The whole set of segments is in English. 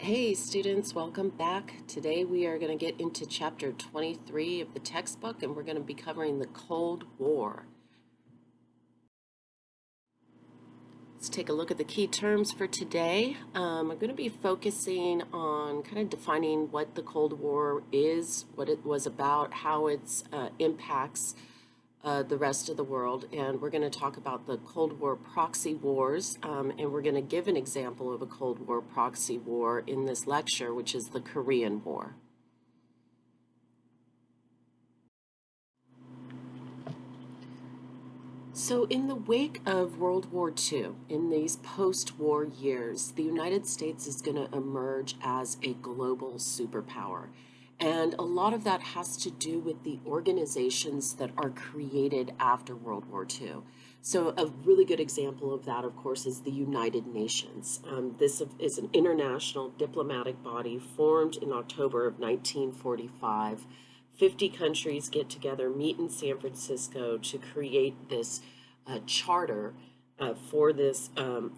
Hey students, welcome back. Today we are going to get into chapter 23 of the textbook and we're going to be covering the Cold War. Let's take a look at the key terms for today. I'm going to be focusing on kind of defining what the Cold War is, what it was about, how it impacts the rest of the world, and we're going to talk about the Cold War proxy wars, and we're going to give an example of a Cold War proxy war in this lecture, which is the Korean War. So in the wake of World War II, in these post-war years, the United States is going to emerge as a global superpower. And a lot of that has to do with the organizations that are created after World War II. So a really good example of that, of course, is the United Nations. This is an international diplomatic body formed in October of 1945. 50 countries get together, meet in San Francisco to create this charter for this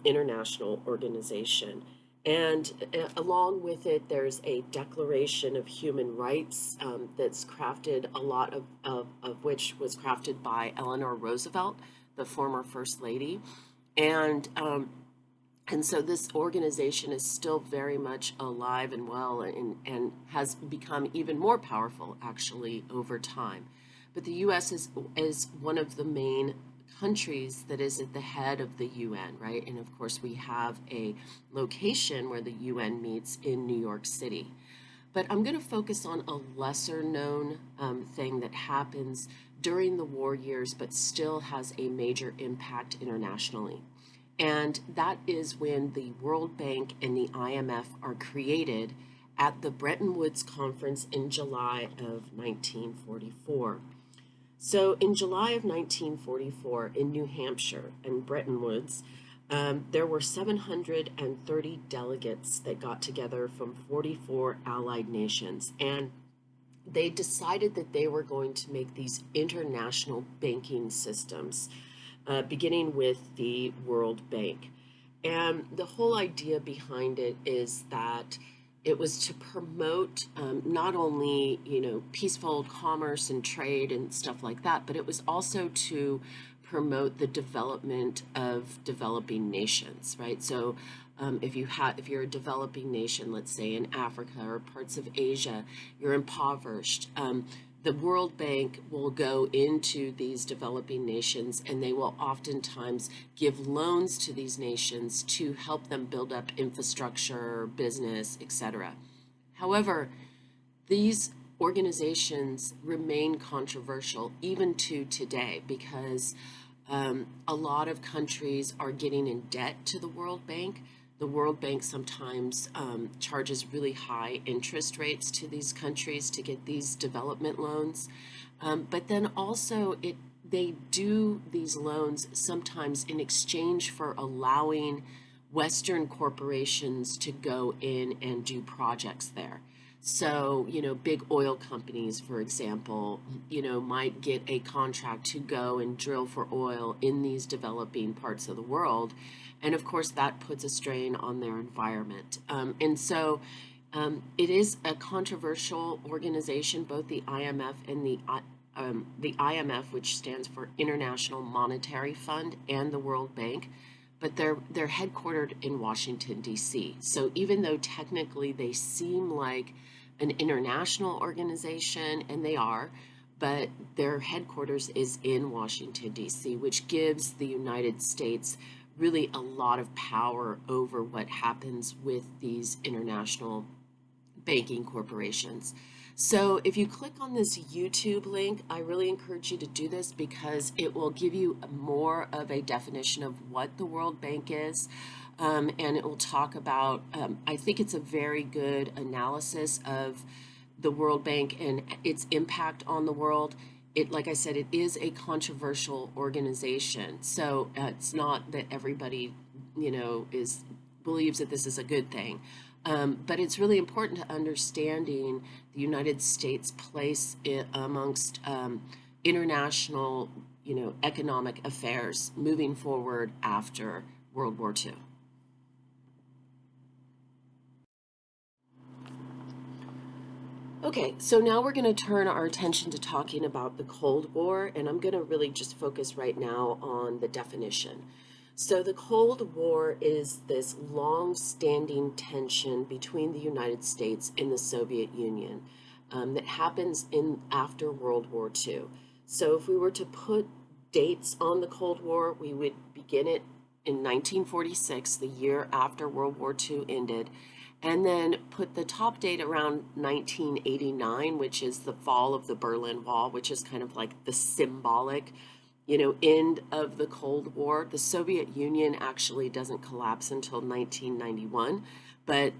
international organization. And along with it, there's a Declaration of Human Rights that's crafted, a lot of which was crafted by Eleanor Roosevelt, the former First Lady. And so this organization is still very much alive and well and has become even more powerful, actually, over time. But the U.S. is one of the main countries that is at the head of the UN, right? And of course, we have a location where the UN meets in New York City. But I'm going to focus on a lesser known thing that happens during the war years, but still has a major impact internationally. And that is when the World Bank and the IMF are created at the Bretton Woods Conference in July of 1944. So in July of 1944 in New Hampshire and Bretton Woods, there were 730 delegates that got together from 44 allied nations. And they decided that they were going to make these international banking systems, beginning with the World Bank. And the whole idea behind it is that it was to promote not only, peaceful commerce and trade and stuff like that, but it was also to promote the development of developing nations, right? So if you're a developing nation, let's say in Africa or parts of Asia, you're impoverished. The World Bank will go into these developing nations and they will oftentimes give loans to these nations to help them build up infrastructure, business, etc. However, these organizations remain controversial even to today because a lot of countries are getting in debt to the World Bank. The World Bank sometimes charges really high interest rates to these countries to get these development loans. But then also they do these loans sometimes in exchange for allowing Western corporations to go in and do projects there. So, big oil companies, for example, might get a contract to go and drill for oil in these developing parts of the world. And of course, that puts a strain on their environment. And so it is a controversial organization, both the IMF and the IMF, which stands for International Monetary Fund, and the World Bank. But they're headquartered in Washington, D.C. So even though technically they seem like an international organization, and they are, but their headquarters is in Washington, D.C., which gives the United States really a lot of power over what happens with these international banking corporations. So if you click on this YouTube link, I really encourage you to do this because it will give you more of a definition of what the World Bank is. And it will talk about, I think it's a very good analysis of the World Bank and its impact on the world. Like I said, it is a controversial organization. So it's not that everybody, believes that this is a good thing. But it's really important to understanding the United States' place amongst international, economic affairs moving forward after World War II. Okay, so now we're going to turn our attention to talking about the Cold War, and I'm going to really just focus right now on the definition. So the Cold War is this long-standing tension between the United States and the Soviet Union that happens after World War II. So if we were to put dates on the Cold War, we would begin it in 1946, the year after World War II ended, and then put the top date around 1989, which is the fall of the Berlin Wall, which is kind of like the symbolic, end of the Cold War. The Soviet Union actually doesn't collapse until 1991, but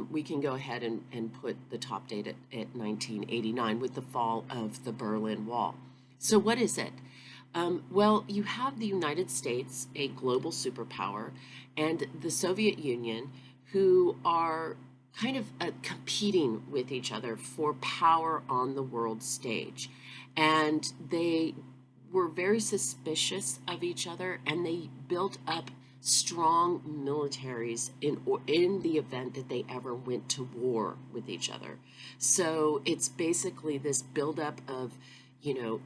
we can go ahead and put the top date at 1989 with the fall of the Berlin Wall. So what is it? Well, you have the United States, a global superpower, and the Soviet Union, who are kind of competing with each other for power on the world stage. And they were very suspicious of each other, and they built up strong militaries in the event that they ever went to war with each other. So it's basically this buildup of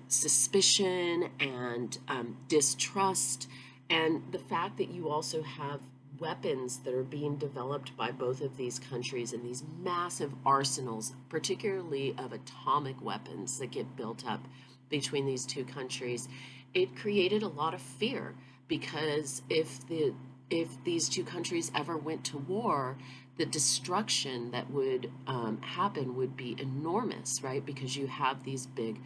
suspicion and distrust, and the fact that you also have weapons that are being developed by both of these countries and these massive arsenals, particularly of atomic weapons that get built up between these two countries. It created a lot of fear, because if these two countries ever went to war, the destruction that would happen would be enormous, right? Because you have these big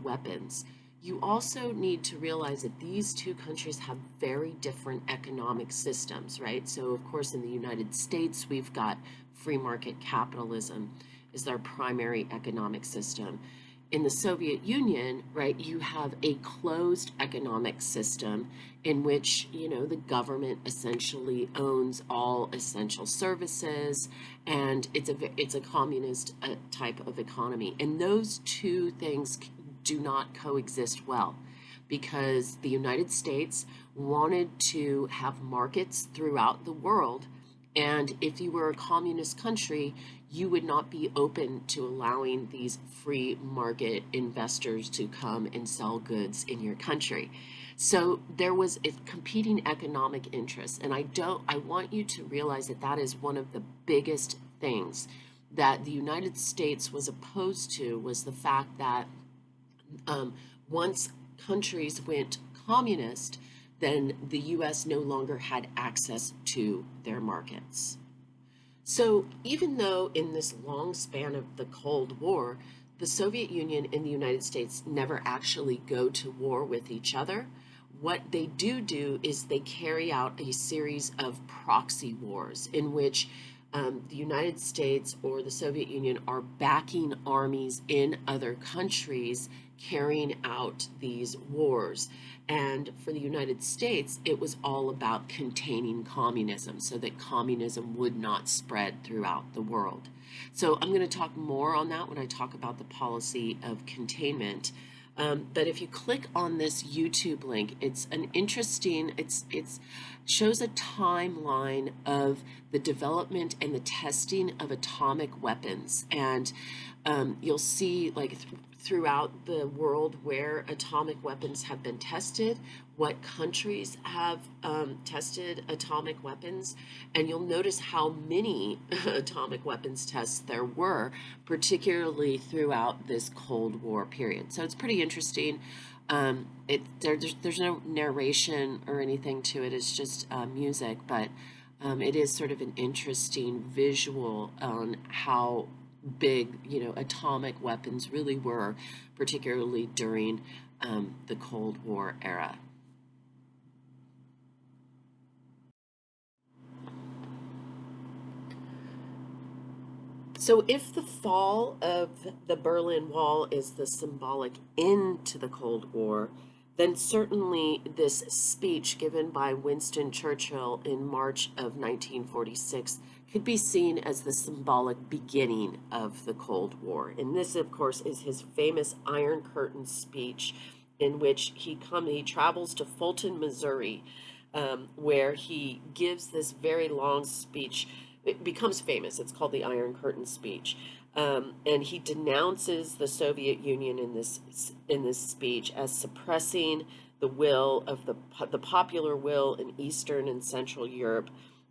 weapons. You also need to realize that these two countries have very different economic systems, right? So, of course, in the United States, we've got free market capitalism is our primary economic system. In the Soviet Union, right, you have a closed economic system in which, the government essentially owns all essential services, and it's a communist type of economy. And those two things do not coexist well, because the United States wanted to have markets throughout the world, and if you were a communist country, you would not be open to allowing these free market investors to come and sell goods in your country. So there was a competing economic interest, and I want you to realize that that is one of the biggest things that the United States was opposed to, was the fact that once countries went communist, then the U.S. no longer had access to their markets. So even though in this long span of the Cold War, the Soviet Union and the United States never actually go to war with each other, what they do is they carry out a series of proxy wars in which the United States or the Soviet Union are backing armies in other countries carrying out these wars. And for the United States, it was all about containing communism so that communism would not spread throughout the world. So I'm going to talk more on that when I talk about the policy of containment. But if you click on this YouTube link, it's an interesting, it's shows a timeline of the development and the testing of atomic weapons. And you'll see like throughout the world where atomic weapons have been tested, what countries have tested atomic weapons, and you'll notice how many atomic weapons tests there were, particularly throughout this Cold War period. So it's pretty interesting. There's no narration or anything to it, it's just music, but it is sort of an interesting visual on how big, atomic weapons really were, particularly during the Cold War era. So if the fall of the Berlin Wall is the symbolic end to the Cold War, then certainly this speech given by Winston Churchill in March of 1946 could be seen as the symbolic beginning of the Cold War. And this, of course, is his famous Iron Curtain speech, in which he travels to Fulton, Missouri, where he gives this very long speech. It becomes famous. It's called the Iron Curtain speech. And he denounces the Soviet Union in this speech as suppressing the will of the popular will in Eastern and Central Europe.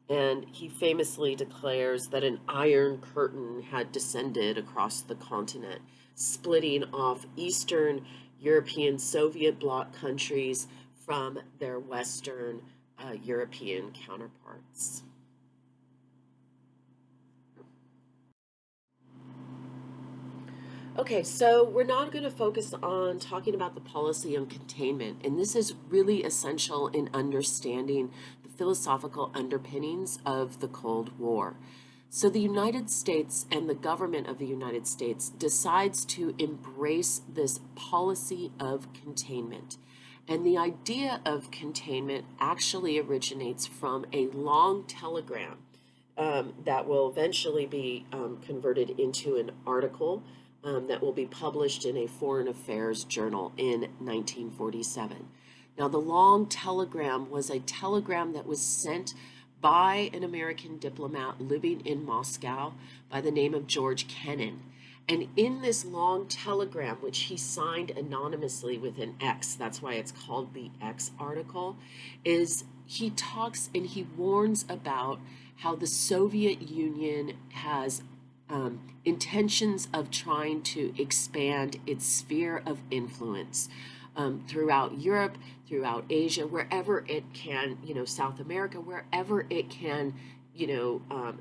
And he famously declares that an iron curtain had descended across the continent, splitting off Eastern European Soviet bloc countries from their Western European counterparts. Okay, so we're not going to focus on talking about the policy of containment, and this is really essential in understanding the philosophical underpinnings of the Cold War. So the United States and the government of the United States decides to embrace this policy of containment. And the idea of containment actually originates from a long telegram that will eventually be converted into an article that will be published in a foreign affairs journal in 1947. Now, the long telegram was a telegram that was sent by an American diplomat living in Moscow by the name of George Kennan. And in this long telegram, which he signed anonymously with an X, that's why it's called the X article, is he talks and he warns about how the Soviet Union has intentions of trying to expand its sphere of influence throughout Europe, throughout Asia, wherever it can, South America, wherever it can,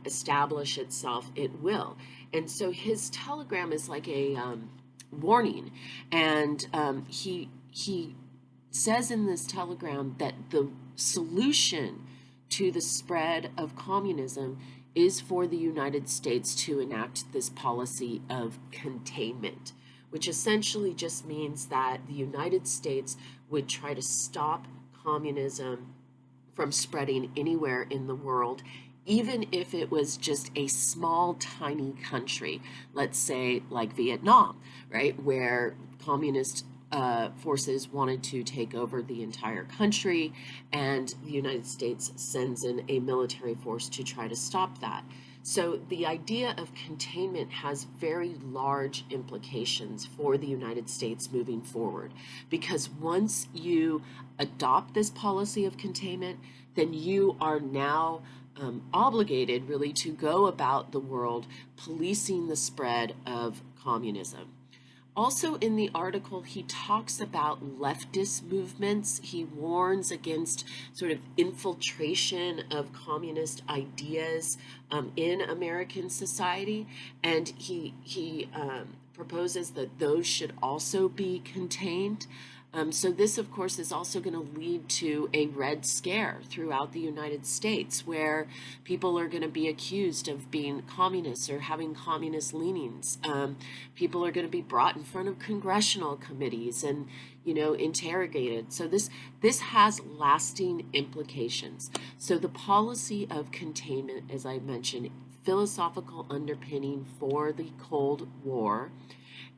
establish itself, it will. And so his telegram is like a warning, and he says in this telegram that the solution to the spread of communism is for the United States to enact this policy of containment, which essentially just means that the United States would try to stop communism from spreading anywhere in the world, even if it was just a small, tiny country, let's say like Vietnam, right, where communist forces wanted to take over the entire country, and the United States sends in a military force to try to stop that. So the idea of containment has very large implications for the United States moving forward, because once you adopt this policy of containment, then you are now obligated really to go about the world policing the spread of communism. Also in the article, he talks about leftist movements. He warns against sort of infiltration of communist ideas in American society, and he proposes that those should also be contained. So this, of course, is also going to lead to a Red Scare throughout the United States, where people are going to be accused of being communists or having communist leanings. People are going to be brought in front of congressional committees and, interrogated. So this has lasting implications. So the policy of containment, as I mentioned, philosophical underpinning for the Cold War.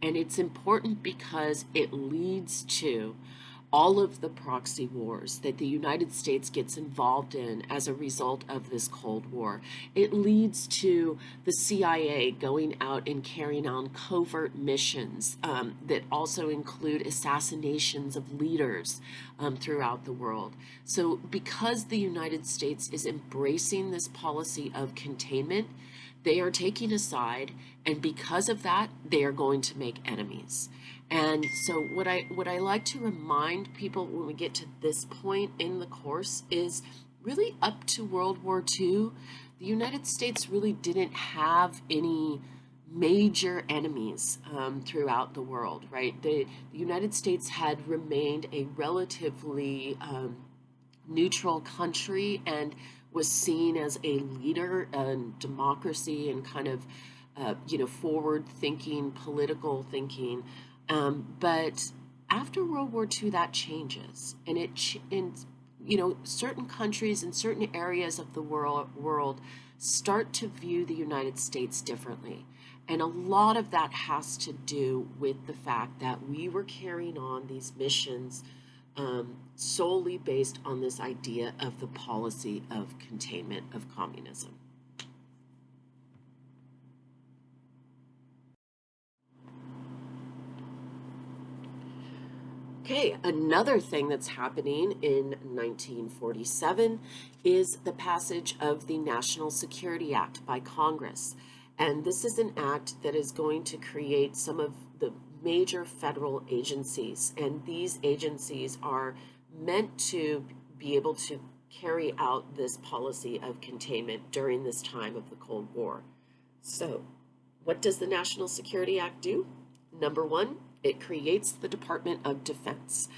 And it's important because it leads to all of the proxy wars that the United States gets involved in as a result of this Cold War. It leads to the CIA going out and carrying on covert missions that also include assassinations of leaders throughout the world. So because the United States is embracing this policy of containment, they are taking a side, and because of that, they are going to make enemies. And so what I like to remind people when we get to this point in the course is really up to World War II, the United States really didn't have any major enemies throughout the world, right? The United States had remained a relatively neutral country and was seen as a leader in democracy and kind of, forward-thinking, political thinking. But after World War II, that changes, and certain countries and certain areas of the world start to view the United States differently. And a lot of that has to do with the fact that we were carrying on these missions solely based on this idea of the policy of containment of communism. Okay, another thing that's happening in 1947 is the passage of the National Security Act by Congress. And this is an act that is going to create some of the major federal agencies. And these agencies are meant to be able to carry out this policy of containment during this time of the Cold War. So, what does the National Security Act do? Number one, it creates the Department of Defense.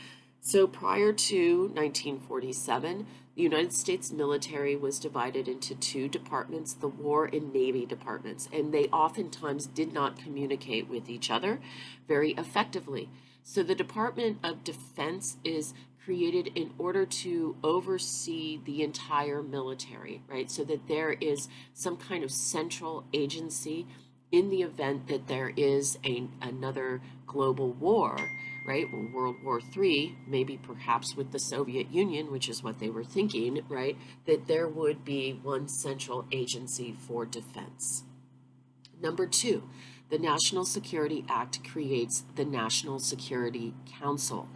So prior to 1947, the United States military was divided into two departments, the War and Navy departments, and they oftentimes did not communicate with each other very effectively. So the Department of Defense is created in order to oversee the entire military, right? So that there is some kind of central agency in the event that there is another global war, right? World War III, maybe perhaps with the Soviet Union, which is what they were thinking, right? That there would be one central agency for defense. Number two, the National Security Act creates the National Security Council.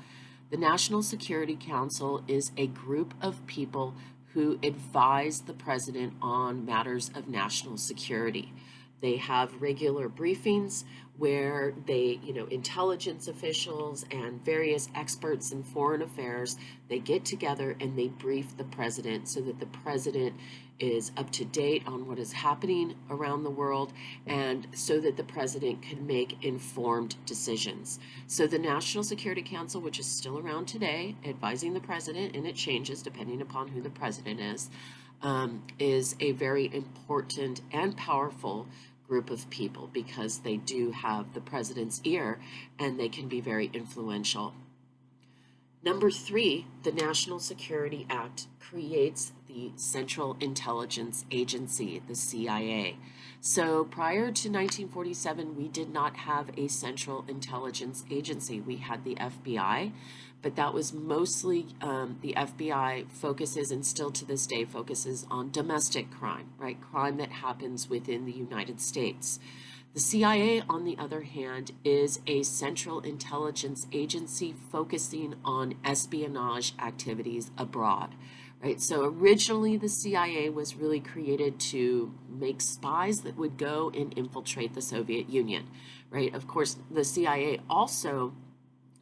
The National Security Council is a group of people who advise the president on matters of national security. They have regular briefings where intelligence officials and various experts in foreign affairs, they get together and they brief the president so that the president is up to date on what is happening around the world and so that the president can make informed decisions. So the National Security Council, which is still around today, advising the president, and it changes depending upon who the president is a very important and powerful group of people because they do have the president's ear and they can be very influential. Number three, the National Security Act creates the Central Intelligence Agency, the CIA. So prior to 1947, we did not have a Central Intelligence Agency. We had the FBI, but that was mostly the FBI focuses, and still to this day focuses on domestic crime, right? Crime that happens within the United States. The CIA, on the other hand, is a central intelligence agency focusing on espionage activities abroad, right? So originally the CIA was really created to make spies that would go and infiltrate the Soviet Union, right? Of course, the CIA also,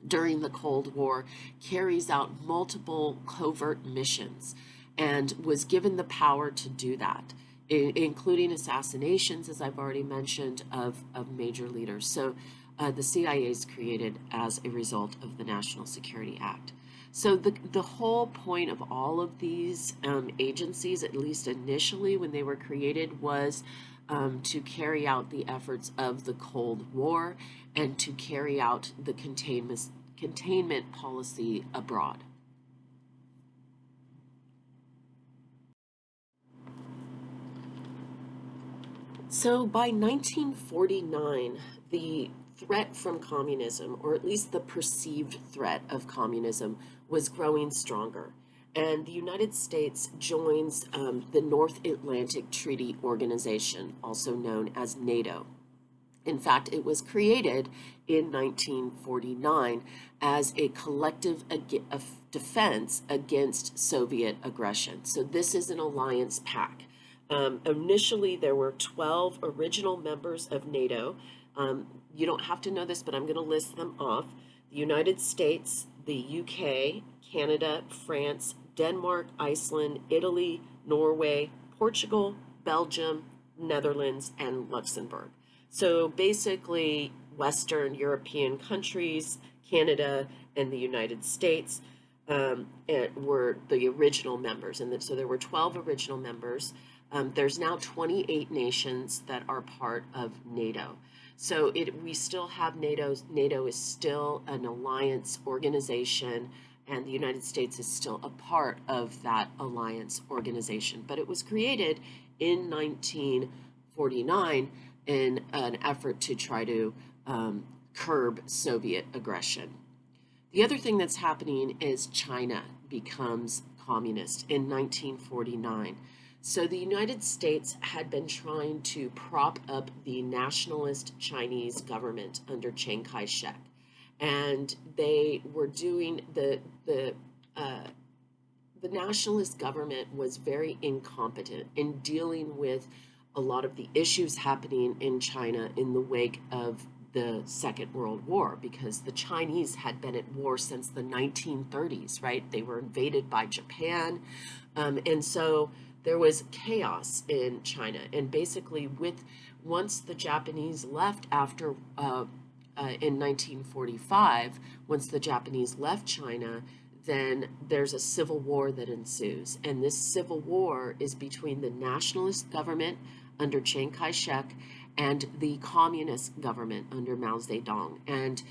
during the Cold War, carries out multiple covert missions and was given the power to do that, including assassinations, as I've already mentioned, of major leaders. So the CIA is created as a result of the National Security Act. So the whole point of all of these agencies, at least initially when they were created, was to carry out the efforts of the Cold War and to carry out the containment policy abroad. So by 1949, the threat from communism, or at least the perceived threat of communism, was growing stronger. And the United States joins the North Atlantic Treaty Organization, also known as NATO. In fact, it was created in 1949 as a collective defense against Soviet aggression. So this is an alliance pact. Initially, there were 12 original members of NATO. You don't have to know this, but I'm going to list them off. The United States, the UK, Canada, France, Denmark, Iceland, Italy, Norway, Portugal, Belgium, Netherlands, and Luxembourg. So basically, Western European countries, Canada, and the United States were the original members. And so there were 12 original members. There's now 28 nations that are part of NATO. So we still have NATO. NATO is still an alliance organization, and the United States is still a part of that alliance organization. But it was created in 1949 in an effort to try to curb Soviet aggression. The other thing that's happening is China becomes communist in 1949. So the United States had been trying to prop up the nationalist Chinese government under Chiang Kai-shek. and they were doing the nationalist government was very incompetent in dealing with a lot of the issues happening in China in the wake of the Second World War, because the Chinese had been at war since the 1930s, right? They were invaded by Japan. And so there was chaos in China. And basically, once the Japanese left after in 1945, once the Japanese left China, then there's a civil war that ensues. And this civil war is between the nationalist government under Chiang Kai-shek and the communist government under Mao Zedong. And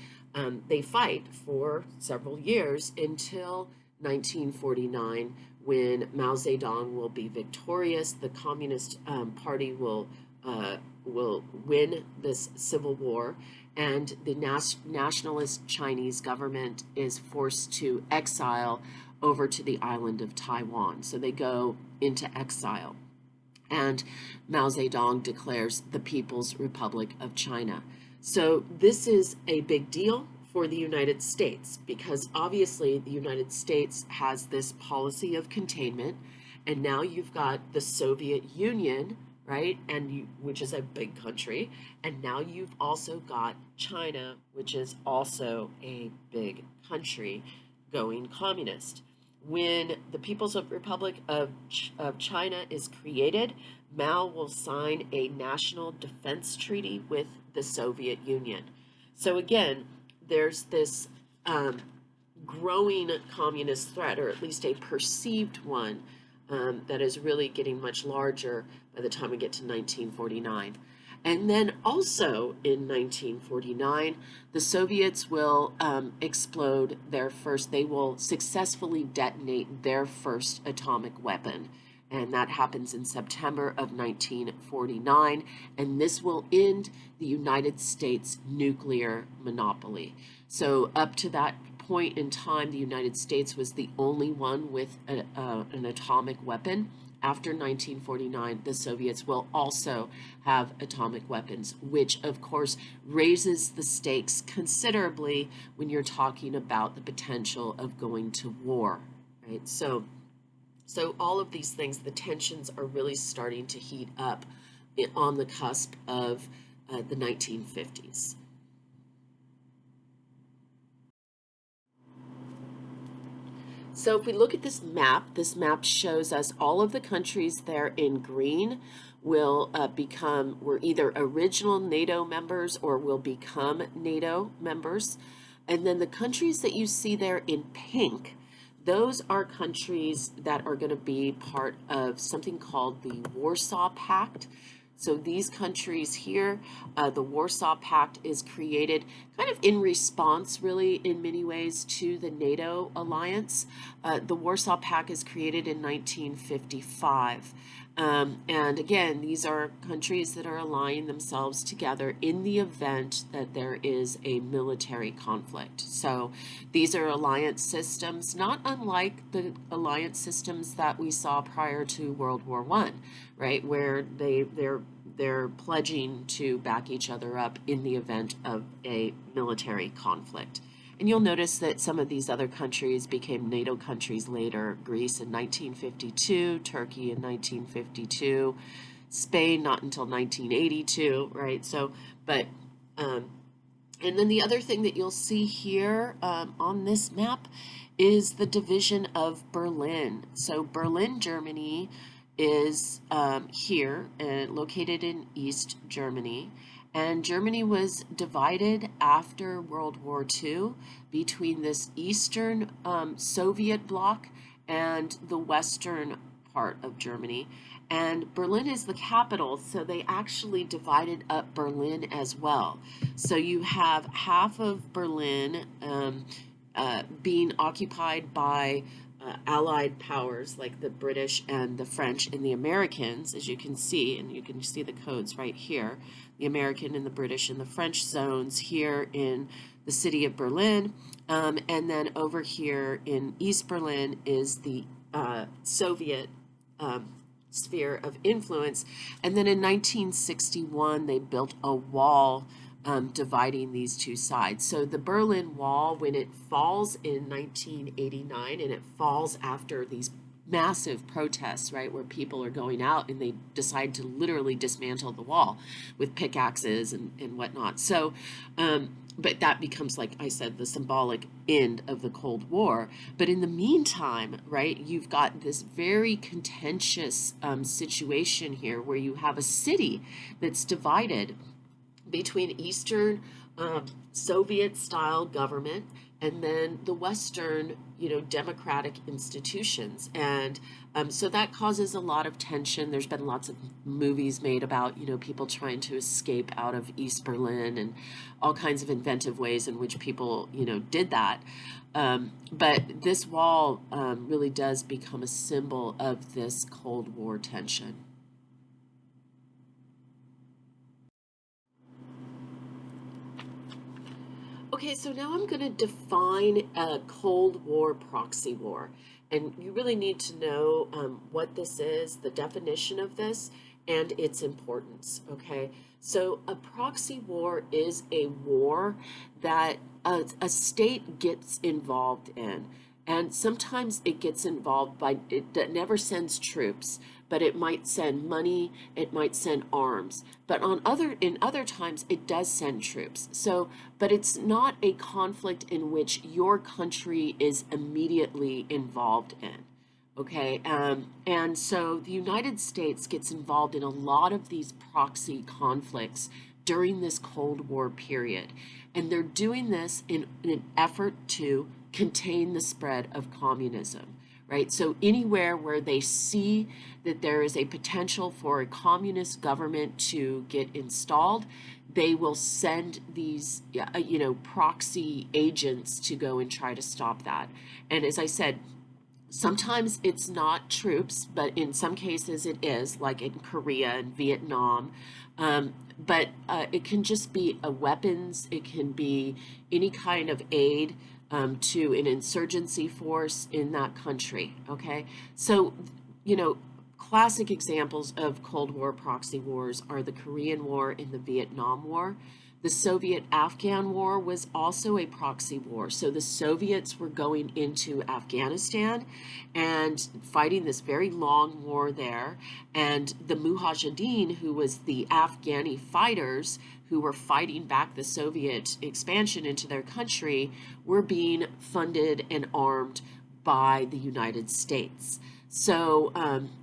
they fight for several years until 1949, when Mao Zedong will be victorious. The Communist Party will win this civil war, and the nationalist Chinese government is forced to exile over to the island of Taiwan. So they go into exile, and Mao Zedong declares the People's Republic of China. So this is a big deal for the United States, because obviously the United States has this policy of containment, and now you've got the Soviet Union, right, which is a big country, and now you've also got China, which is also a big country, going communist. When the People's Republic of China is created, Mao will sign a national defense treaty with the Soviet Union. So again, there's this growing communist threat, or at least a perceived one, that is really getting much larger by the time we get to 1949. And then also in 1949, the Soviets will they will successfully detonate their first atomic weapon. And that happens in September of 1949. And this will end the United States nuclear monopoly. So up to that point in time, the United States was the only one with an atomic weapon. After 1949, the Soviets will also have atomic weapons, which of course raises the stakes considerably when you're talking about the potential of going to war, right? So all of these things, the tensions are really starting to heat up on the cusp of the 1950s. So if we look at this map shows us all of the countries there in green were either original NATO members or will become NATO members. And then the countries that you see there in pink, those are countries that are going to be part of something called the Warsaw Pact. So these countries here, the Warsaw Pact is created kind of in response, really, in many ways, to the NATO alliance. The Warsaw Pact is created in 1955. And again, these are countries that are allying themselves together in the event that there is a military conflict. So these are alliance systems, not unlike the alliance systems that we saw prior to World War I, right, where they're pledging to back each other up in the event of a military conflict. And you'll notice that some of these other countries became NATO countries later. Greece in 1952, Turkey in 1952, Spain not until 1982, right? So, but, and then the other thing that you'll see here on this map is the division of Berlin. So Berlin, Germany is here, located in East Germany. And Germany was divided after World War II between this Eastern Soviet bloc and the Western part of Germany. And Berlin is the capital, so they actually divided up Berlin as well. So you have half of Berlin being occupied by Allied powers like the British and the French and the Americans, as you can see, and you can see the codes right here, the American and the British and the French zones here in the city of Berlin, and then over here in East Berlin is the Soviet sphere of influence. And then in 1961, they built a wall dividing these two sides. So the Berlin Wall, when it falls in 1989, and it falls after these massive protests, right, where people are going out and they decide to literally dismantle the wall with pickaxes and whatnot. So, but that becomes, like I said, the symbolic end of the Cold War. But in the meantime, right, you've got this very contentious situation here where you have a city that's divided between Eastern Soviet-style government and then the Western, democratic institutions. And so that causes a lot of tension. There's been lots of movies made about, people trying to escape out of East Berlin and all kinds of inventive ways in which people, did that. But this wall really does become a symbol of this Cold War tension. Okay, so now I'm going to define a Cold War proxy war. And you really need to know what this is, the definition of this, and its importance, okay? So a proxy war is a war that a state gets involved in. And sometimes it gets involved by, it never sends troops, but it might send money, it might send arms. But in other times, it does send troops. So, but it's not a conflict in which your country is immediately involved in. Okay, and so the United States gets involved in a lot of these proxy conflicts during this Cold War period. And they're doing this in an effort to contain the spread of communism, right? So anywhere where they see that there is a potential for a communist government to get installed, they will send these, proxy agents to go and try to stop that. And as I said, sometimes it's not troops, but in some cases it is, like in Korea and Vietnam. But it can just be weapons, it can be any kind of aid to an insurgency force in that country, okay? So, classic examples of Cold War proxy wars are the Korean War and the Vietnam War. The Soviet-Afghan War was also a proxy war. So the Soviets were going into Afghanistan and fighting this very long war there. And the Mujahideen, who was the Afghani fighters who were fighting back the Soviet expansion into their country, were being funded and armed by the United States. So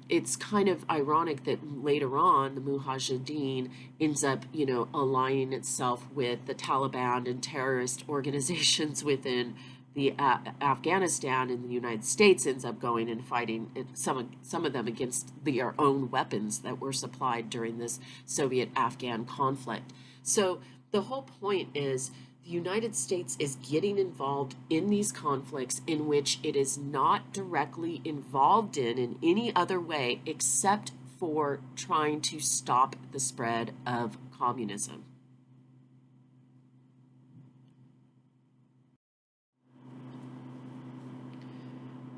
it's kind of ironic that later on the Mujahideen ends up, aligning itself with the Taliban and terrorist organizations within the Afghanistan, and the United States ends up going and fighting some of them against their own weapons that were supplied during this Soviet-Afghan conflict. So the whole point is, the United States is getting involved in these conflicts in which it is not directly involved in any other way except for trying to stop the spread of communism.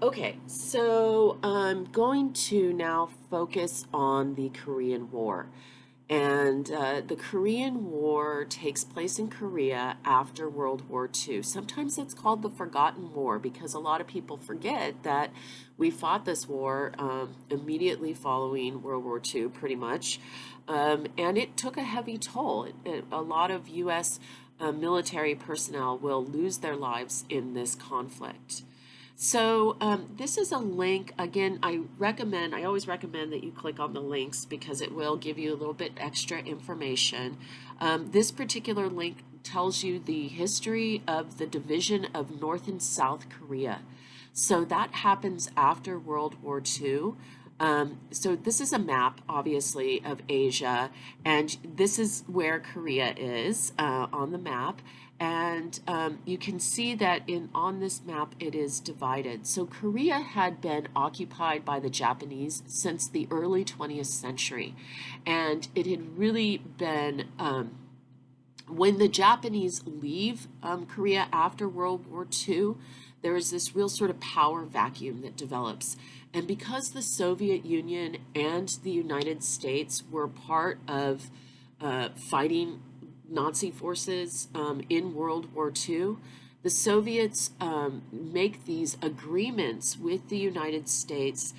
Okay, so I'm going to now focus on the Korean War. And the Korean War takes place in Korea after World War II. Sometimes it's called the Forgotten War because a lot of people forget that we fought this war immediately following World War II, pretty much. And it took a heavy toll. A lot of U.S. Military personnel will lose their lives in this conflict. So this is a link. Again, I always recommend that you click on the links because it will give you a little bit extra information. This particular link tells you the history of the division of North and South Korea. So that happens after World War II. So this is a map, obviously, of Asia, and this is where Korea is on the map. And you can see that on this map it is divided. So Korea had been occupied by the Japanese since the early 20th century. And it had really been, when the Japanese leave Korea after World War II, there is this real sort of power vacuum that develops. And because the Soviet Union and the United States were part of fighting Nazi forces in World War II, the Soviets make these agreements with the United States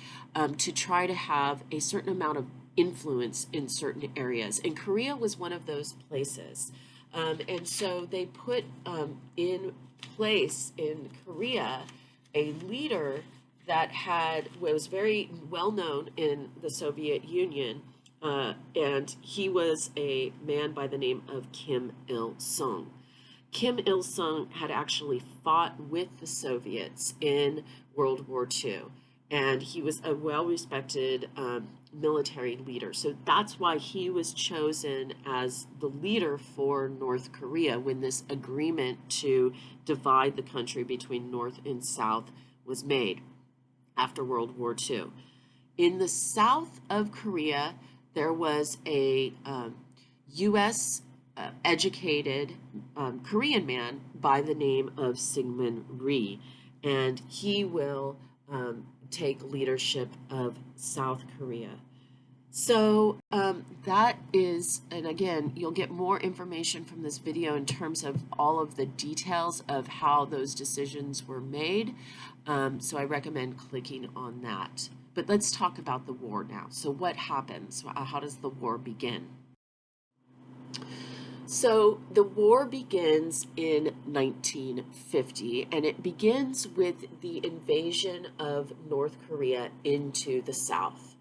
to try to have a certain amount of influence in certain areas. And Korea was one of those places. And so they put in place in Korea a leader that was very well known in the Soviet Union, and he was a man by the name of Kim Il-sung. Kim Il-sung had actually fought with the Soviets in World War II, and he was a well-respected military leader. So that's why he was chosen as the leader for North Korea when this agreement to divide the country between North and South was made after World War II. In the south of Korea, there was a U.S. Educated Korean man by the name of Syngman Rhee, and he will take leadership of South Korea. So that is, and again, you'll get more information from this video in terms of all of the details of how those decisions were made. So I recommend clicking on that. But let's talk about the war now. So what happens? How does the war begin? So the war begins in 1950, and it begins with the invasion of North Korea into the South.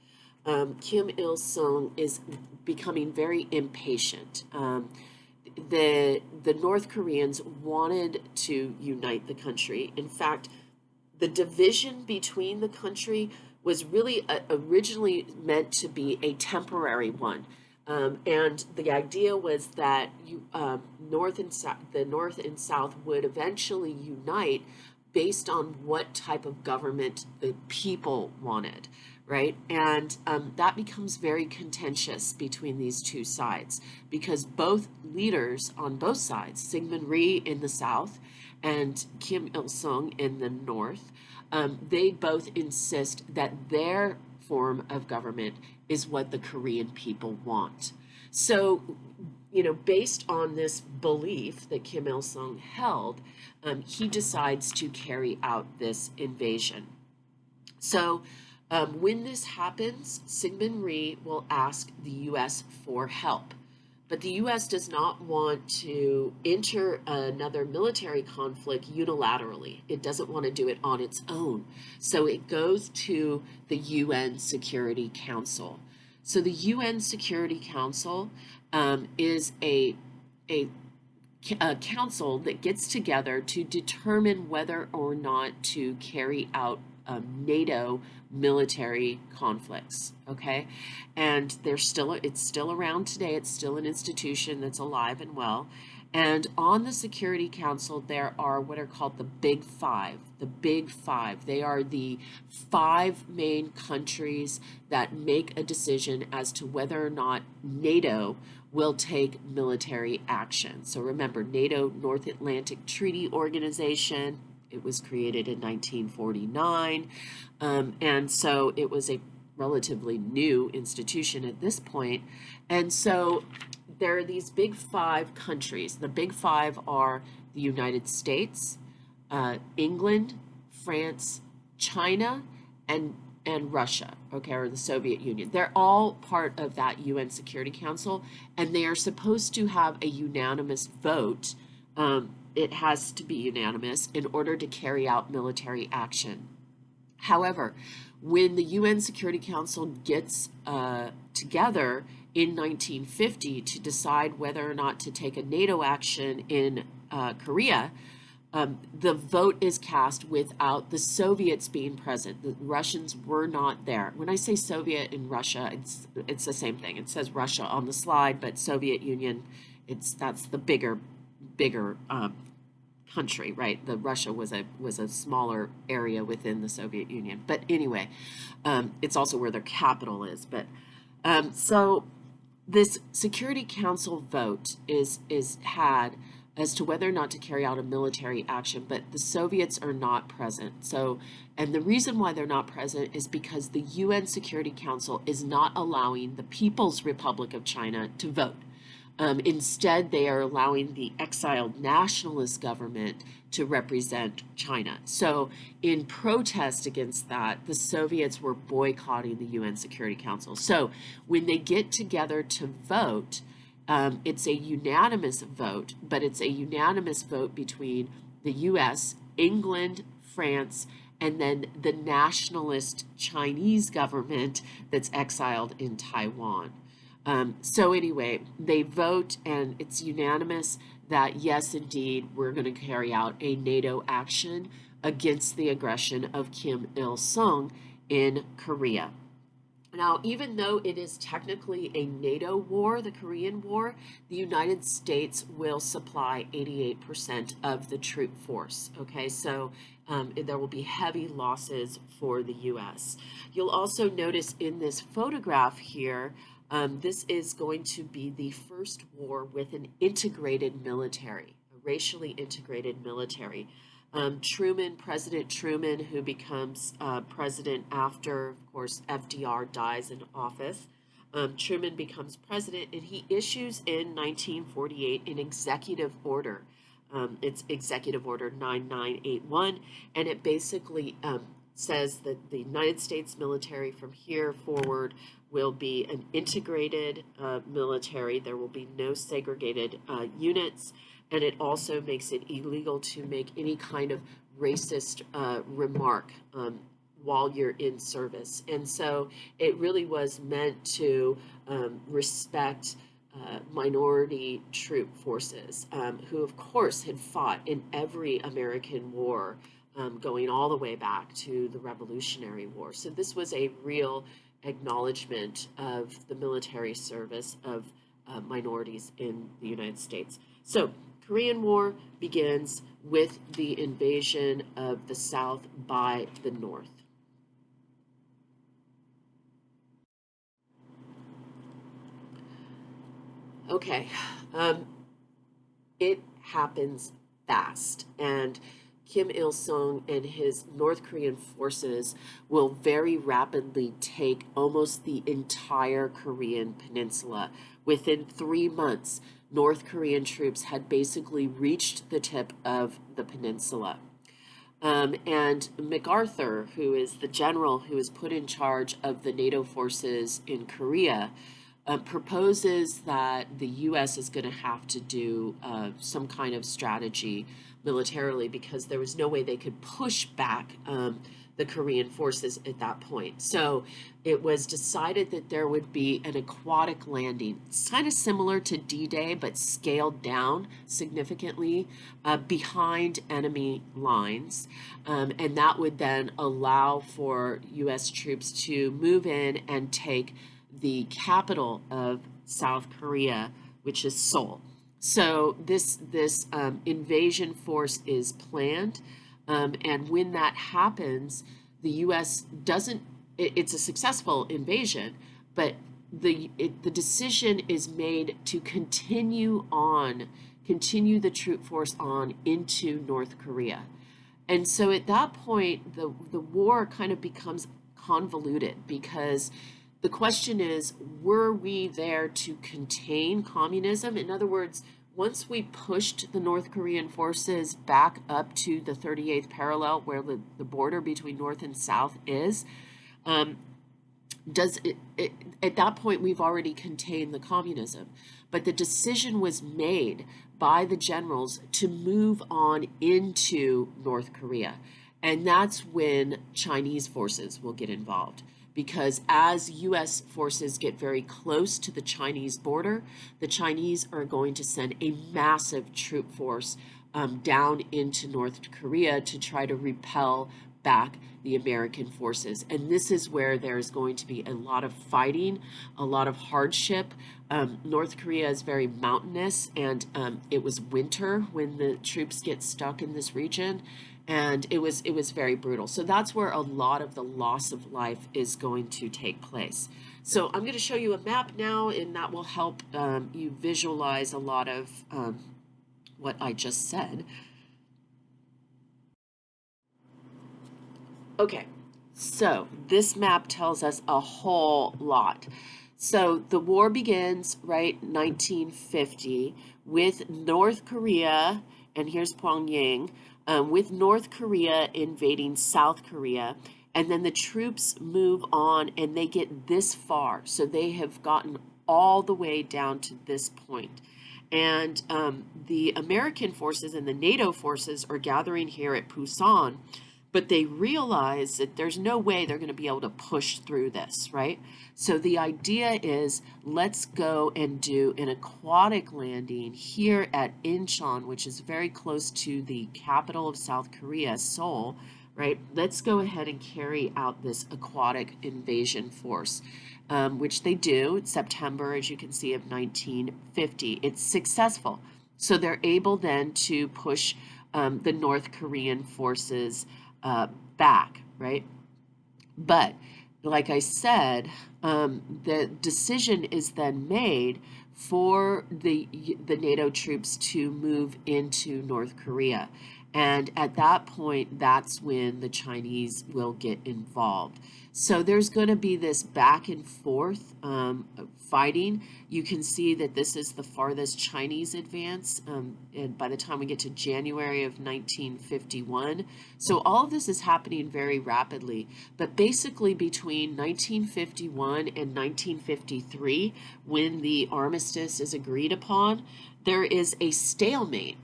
Kim Il-sung is becoming very impatient. The North Koreans wanted to unite the country. In fact, the division between the country was really originally meant to be a temporary one. And the idea was that the North and South would eventually unite based on what type of government the people wanted, right? And that becomes very contentious between these two sides because both leaders on both sides, Syngman Rhee in the South and Kim Il-sung in the North, they both insist that their form of government is what the Korean people want. So, based on this belief that Kim Il-sung held, he decides to carry out this invasion. So, when this happens, Syngman Rhee will ask the U.S. for help. But the U.S. does not want to enter another military conflict unilaterally. It doesn't want to do it on its own. So it goes to the UN Security Council. So the UN Security Council is a council that gets together to determine whether or not to carry out NATO military conflicts, okay? And it's still around today. It's still an institution that's alive and well. And on the Security Council, there are what are called the Big Five. The Big Five. They are the 5 main countries that make a decision as to whether or not NATO will take military action. So remember, NATO, North Atlantic Treaty Organization. It was created in 1949, and so it was a relatively new institution at this point. And so there are these Big 5 countries. The Big 5 are the United States, England, France, China, and Russia, okay, or the Soviet Union. They're all part of that UN Security Council, and they are supposed to have a unanimous vote. It has to be unanimous in order to carry out military action. However, when the UN Security Council gets together in 1950 to decide whether or not to take a NATO action in Korea, the vote is cast without the Soviets being present. The Russians were not there. When I say Soviet and Russia, it's the same thing. It says Russia on the slide, but Soviet Union, that's the bigger country, right? Russia was a smaller area within the Soviet Union. But anyway, it's also where their capital is. But so this Security Council vote is had as to whether or not to carry out a military action, but the Soviets are not present. So, and the reason why they're not present is because the UN Security Council is not allowing the People's Republic of China to vote. Instead, they are allowing the exiled nationalist government to represent China. So, in protest against that, the Soviets were boycotting the UN Security Council. So, when they get together to vote, it's a unanimous vote, but it's a unanimous vote between the US, England, France, and then the nationalist Chinese government that's exiled in Taiwan. So anyway, they vote and it's unanimous that yes, indeed, we're going to carry out a NATO action against the aggression of Kim Il-sung in Korea. Now, even though it is technically a NATO war, the Korean War, the United States will supply 88% of the troop force. Okay, so there will be heavy losses for the U.S. You'll also notice in this photograph here, this is going to be the first war with an integrated military, a racially integrated military. President Truman, who becomes president after, of course, FDR dies in office. Truman becomes president, and he issues in 1948 an executive order. It's Executive Order 9981, and it basically says that the United States military from here forward will be an integrated military. There will be no segregated units. And it also makes it illegal to make any kind of racist remark while you're in service. And so it really was meant to respect minority troop forces who, of course, had fought in every American war going all the way back to the Revolutionary War. So this was a real acknowledgement of the military service of minorities in the United States. So Korean War begins with the invasion of the South by the North. Okay, it happens fast, and Kim Il-sung and his North Korean forces will very rapidly take almost the entire Korean peninsula. Within 3 months, North Korean troops had basically reached the tip of the peninsula. And MacArthur, who is the general who is put in charge of the NATO forces in Korea, proposes that the U.S. is going to have to do some kind of strategy militarily because there was no way they could push back the Korean forces at that point. So it was decided that there would be an aquatic landing. It's kind of similar to D-Day, but scaled down significantly behind enemy lines. And that would then allow for U.S. troops to move in and take the capital of South Korea, which is Seoul. So this invasion force is planned, and when that happens, the U.S. doesn't. It's a successful invasion, but the decision is made to continue the troop force on into North Korea, and so at that point, the war kind of becomes convoluted because the question is, were we there to contain communism? In other words, once we pushed the North Korean forces back up to the 38th parallel, where the border between North and South is, at that point, we've already contained the communism. But the decision was made by the generals to move on into North Korea. And that's when Chinese forces will get involved. Because as U.S. forces get very close to the Chinese border, the Chinese are going to send a massive troop force down into North Korea to try to repel back the American forces. And this is where there's going to be a lot of fighting, a lot of hardship. North Korea is very mountainous, and it was winter when the troops get stuck in this region. And it was very brutal. So that's where a lot of the loss of life is going to take place. So I'm going to show you a map now, and that will help you visualize a lot of what I just said. Okay, so this map tells us a whole lot. So the war begins, right, 1950 with North Korea, and here's Pyongyang, with North Korea invading South Korea. And then the troops move on and they get this far. So they have gotten all the way down to this point. And the American forces and the NATO forces are gathering here at Pusan, but they realize that there's no way they're going to be able to push through this, right? So the idea is, let's go and do an aquatic landing here at Incheon, which is very close to the capital of South Korea, Seoul, right? Let's go ahead and carry out this aquatic invasion force, which they do in September, as you can see, of 1950. It's successful. So they're able then to push the North Korean forces back, right? But like I said, the decision is then made for the NATO troops to move into North Korea. And at that point, that's when the Chinese will get involved. So there's going to be this back and forth fighting. You can see that this is the farthest Chinese advance, and by the time we get to January of 1951. So all of this is happening very rapidly. But basically between 1951 and 1953, when the armistice is agreed upon, there is a stalemate,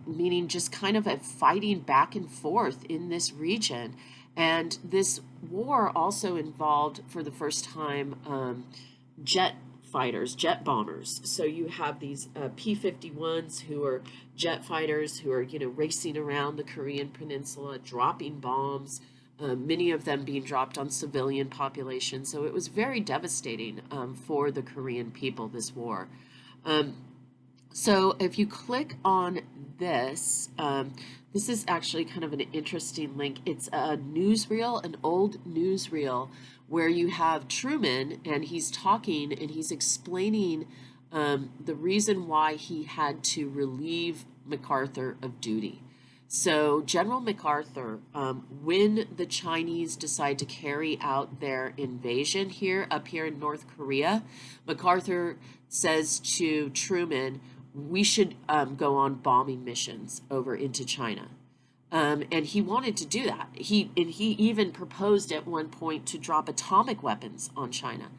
meaning just kind of a fighting back and forth in this region. And this war also involved, for the first time, jet fighters, jet bombers. So you have these P-51s who are jet fighters who are, racing around the Korean peninsula, dropping bombs, many of them being dropped on civilian population. So it was very devastating for the Korean people, this war. So if you click on this, this is actually kind of an interesting link. It's a newsreel, an old newsreel, where you have Truman, and he's talking and he's explaining the reason why he had to relieve MacArthur of duty. So General MacArthur, when the Chinese decide to carry out their invasion up here in North Korea, MacArthur says to Truman, we should go on bombing missions over into China. And he wanted to do that. He even proposed at one point to drop atomic weapons on China.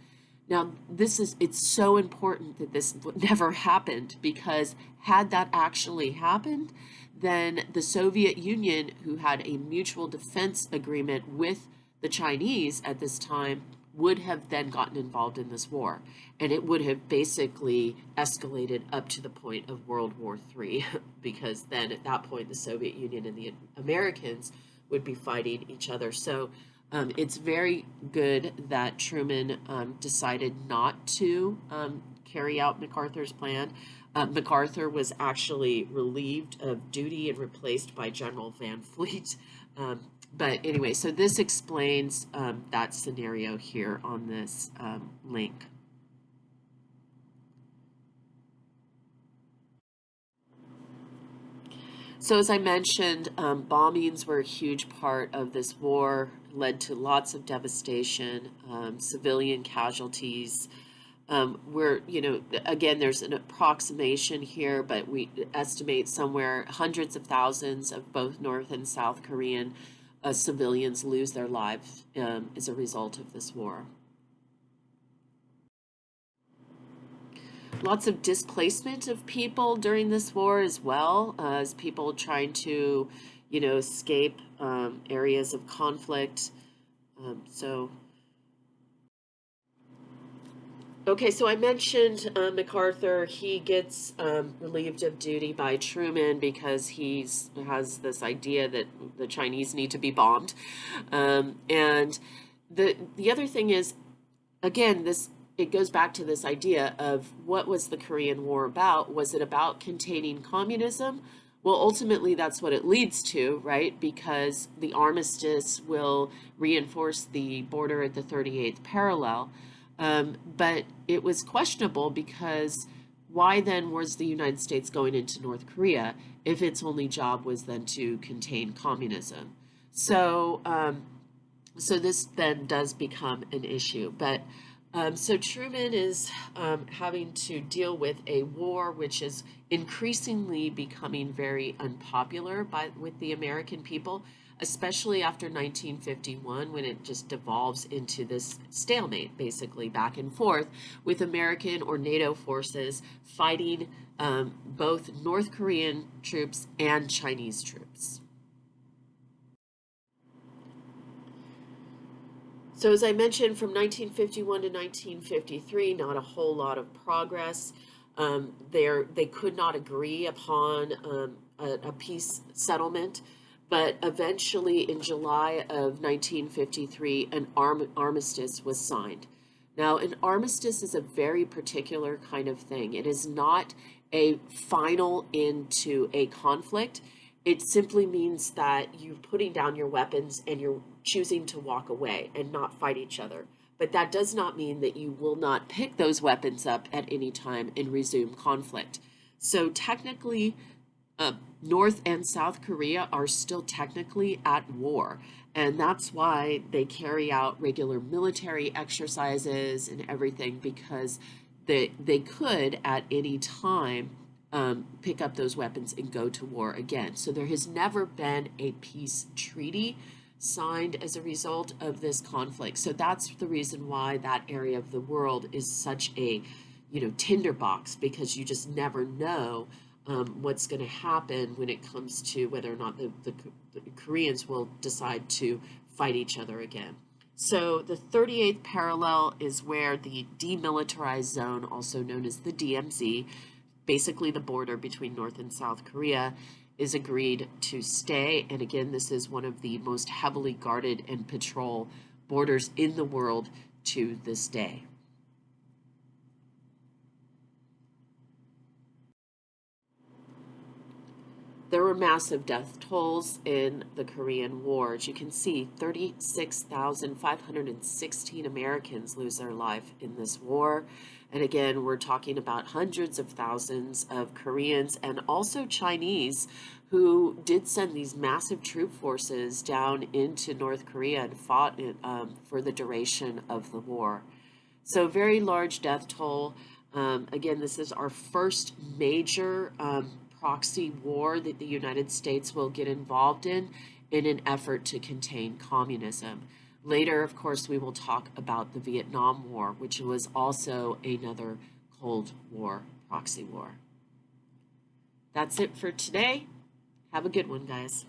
Now, it's so important that this never happened, because had that actually happened, then the Soviet Union, who had a mutual defense agreement with the Chinese at this time, would have then gotten involved in this war. And it would have basically escalated up to the point of World War III, because then at that point, the Soviet Union and the Americans would be fighting each other. So it's very good that Truman decided not to carry out MacArthur's plan. MacArthur was actually relieved of duty and replaced by General Van Fleet. But anyway, so this explains that scenario here on this link. So as I mentioned, bombings were a huge part of this war, led to lots of devastation, civilian casualties. Again, there's an approximation here, but we estimate somewhere hundreds of thousands of both North and South Korean civilians lose their lives as a result of this war. Lots of displacement of people during this war as well, as people trying to, escape areas of conflict. Okay, so I mentioned MacArthur. He gets relieved of duty by Truman because he has this idea that the Chinese need to be bombed. And the other thing is, again, it goes back to this idea of what was the Korean War about? Was it about containing communism? Well, ultimately, that's what it leads to, right? Because the armistice will reinforce the border at the 38th parallel. But it was questionable, because why then was the United States going into North Korea if its only job was then to contain communism? So, so this then does become an issue. But So Truman is having to deal with a war which is increasingly becoming very unpopular with the American people, especially after 1951 when it just devolves into this stalemate, basically back and forth with American or NATO forces fighting both North Korean troops and Chinese troops. So as I mentioned, from 1951 to 1953, not a whole lot of progress. They could not agree upon a peace settlement, but eventually in July of 1953, an armistice was signed. Now, an armistice is a very particular kind of thing. It is not a final end to a conflict. It simply means that you're putting down your weapons and you're choosing to walk away and not fight each other. But that does not mean that you will not pick those weapons up at any time and resume conflict. So technically, North and South Korea are still technically at war. And that's why they carry out regular military exercises and everything, because they could at any time pick up those weapons and go to war again. So there has never been a peace treaty signed as a result of this conflict. So that's the reason why that area of the world is such a, tinderbox, because you just never know what's going to happen when it comes to whether or not the Koreans will decide to fight each other again. So the 38th parallel is where the demilitarized zone, also known as the DMZ, basically the border between North and South Korea, is agreed to stay. And again, this is one of the most heavily guarded and patrol borders in the world to this day. There were massive death tolls in the Korean War. As you can see, 36,516 Americans lose their life in this war. And again, we're talking about hundreds of thousands of Koreans and also Chinese who did send these massive troop forces down into North Korea and fought for the duration of the war. So very large death toll. Again, this is our first major proxy war that the United States will get involved in an effort to contain communism. Later, of course, we will talk about the Vietnam War, which was also another Cold War proxy war. That's it for today. Have a good one, guys.